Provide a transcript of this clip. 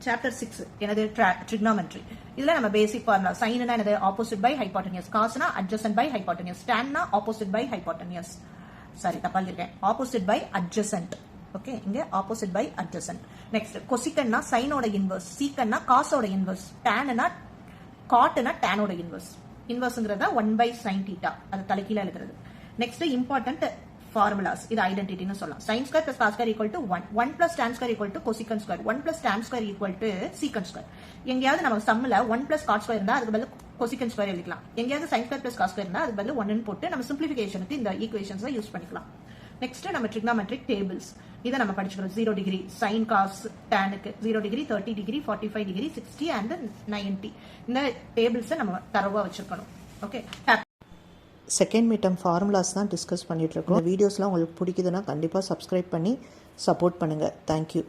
Chapter 6 என்னது trigonometry. இதுல நம்ம பேசிக் ஃபார்முலா சைன்னா என்னது ஆப்போசிட் பை ஹைபோட்டனியஸ், காஸ்னா அட்ஜசன்ட் பை ஹைபோட்டனியஸ், டான்னா ஆப்போசிட் பை ஹைபோட்டனியஸ். சாரி தப்பா இருக்கேன், ஆப்போசிட் பை அட்ஜசன்ட். ஓகே, இங்க ஆப்போசிட் பை அட்ஜசன்ட். நெக்ஸ்ட் கொசிகன்னா சைனோட இன்வர்ஸ், சீக்கன்னா காசோட இன்வர்ஸ், டான்னா காட்னா டானோட இன்வர்ஸ். இன்வர்ஸ்ங்கிறத 1 by sin theta, அது தலைகீழ எழுதுறது. நெக்ஸ்ட் இம்பார்ட்டன்ட் ஃபார்முலாஸ், இது ஐடென்டிட்டின்னு சொல்லலாம். sin square plus cos square equal to 1, 1 plus tan square equal to cosecant square, 1 plus tan square equal to secant square. எங்கயாவது நம்ம சம்ல 1 plus cot square இருந்தா அதுக்கு பதிலா cosecant square எழுதிக்கலாம். எங்கயாவது sin square plus cos square இருந்தா அதுக்கு பதிலா 1 ன்னு போட்டு நம்ம சிம்பிளிஃபிகேஷனுக்கு இந்த ஈக்குவேஷன்ஸை யூஸ் பண்ணிக்கலாம். நெக்ஸ்ட் நம்ம trigonometric tables, இதை நம்ம படிச்சுக்கிறோம். 0 டிகிரி sin cos tan க்கு 0 டிகிரி, 30 டிகிரி, 45 டிகிரி, 60 and 90. இந்த டேபிள்ஸை நம்ம தரவா வச்சிருக்கணும். ஓகே, செகண்ட் மீட்டம் ஃபார்முலாஸ் தான் டிஸ்கஸ் பண்ணிகிட்ருக்கோம். இந்த வீடியோஸ்லாம் உங்களுக்கு பிடிக்குதுன்னா கண்டிப்பாக சப்ஸ்கிரைப் பண்ணி சப்போர்ட் பண்ணுங்கள். தேங்க்யூ.